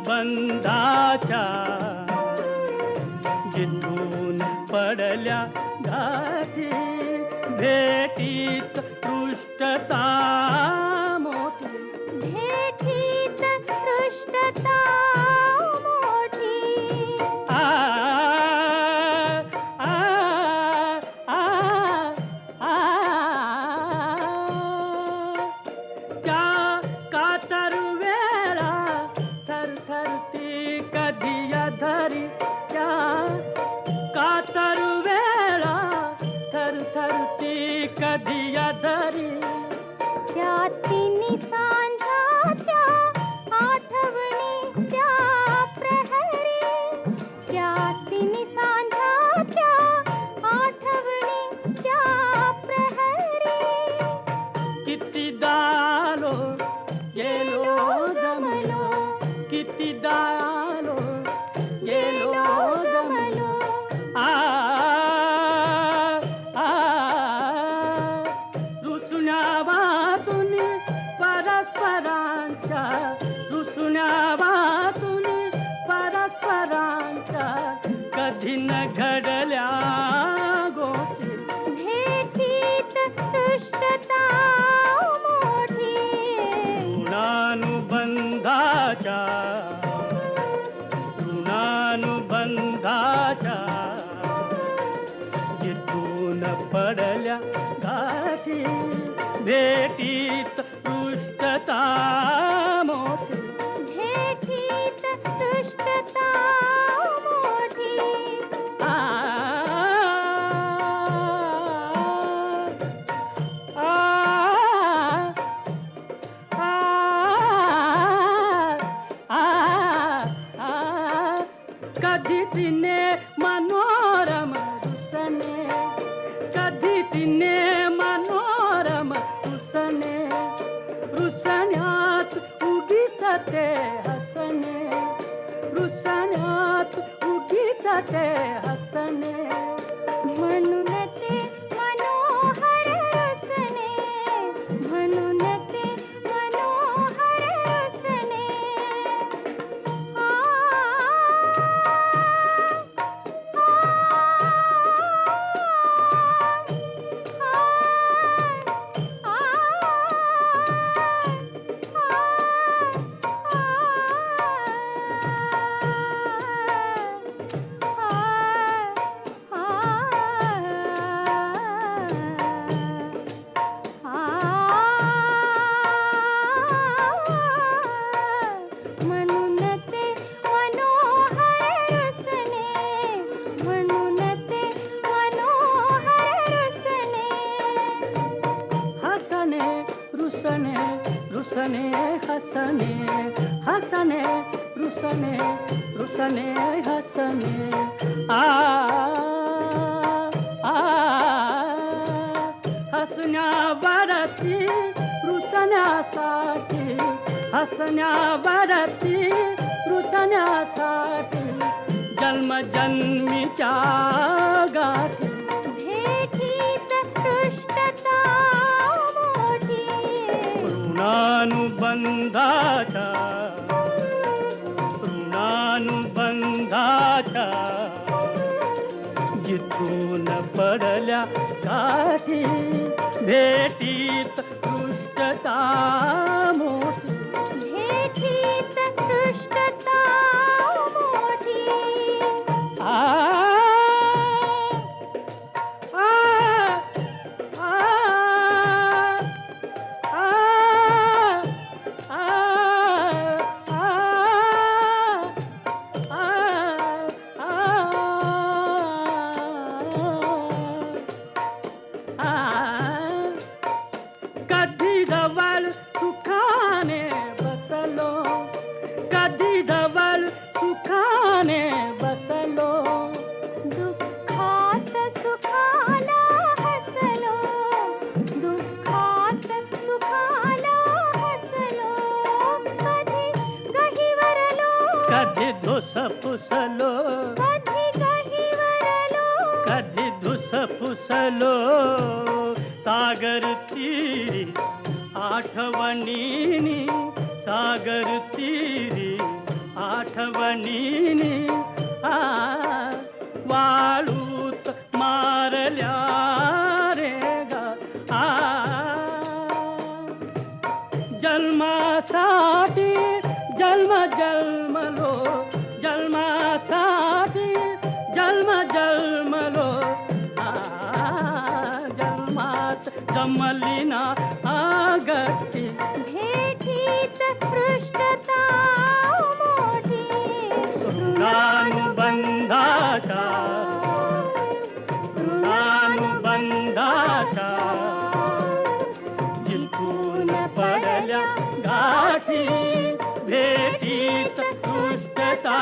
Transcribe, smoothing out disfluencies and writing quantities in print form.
ऋणानुबंधाच्या जिथून पडल्या गाठी भेटीत पृष्ठता मोठी भेटीत पृष्ठता मोठी आ आ आ आ त्या कातर वेळा थरथरती कधी धरी त्या कातर वेळा थरथरती कधी धरी त्या तिन्ही सांजाच्या आठवणीच्या प्रहरी त्या तिन्ही सांजाच्या आठवणीच्या प्रहरी कितीदा आलो गेलो जमलो कितीदा आलो गेलो जमलो रुसण्या वातून परस्परांच्या रुसण्या वातून परस्परांच्या कधी न घडल्या गोष्टी भेटीत पृष्ठता मोठी ऋणानुबंधाच्या जिथून पडल्या गाठी भेटीत पृष्ठता मोठी भेटीत पृष्ठता मोठी आ आ आ आ कधी तिने मनोरम रुसने कधी तिने मनोरम रुसने रुसण्यात उगीच ते हसने रुसण्यात उगीच ते हसने म्हणून ते मनोहर रुसने म्हणून ते मनोहर रुसने म्हणून ते मनोहर रुसने म्हणून ते मनोहर रुसने हसने रुसने रुसने हसने हसने रुसने रुसने हसने आ आ हसण्यावरती रुसण्यासाठी हसण्यावरती रुसण्यासाठी जन्मजन्मीच्या गाठी भेटीत पृष्ठता मोठी ऋणानुबंधाच्या जिथून पडल्या गाठी भेटीत पृष्ठता मोठी भेटीत पृष्ठता मोठी आ आ आ आ कधी जवळ सुखाने बसलो कधी जवळ सुखाने बसलो दुःखात सुखाला हसलो दुःखात सुखाला हसलो कधी गहिवरलो कधी धुस पुसलो कधी गहिवरलो कधी धुस पुसलो सागर ती तीरी आठवणीनी सागर तीरी आठवणीनी वाळूत मारल्या रे गा जन्मासाठी जन्म जन्मलो जन्मासाठी जन्म जन्मलो जन्मात जमली ना गट्टी भेटीत पृष्ठता मोठी ऋणानुबंधाचा ऋणानुबंधाचा जिथून पडल्या गाठी भेटीत पृष्ठता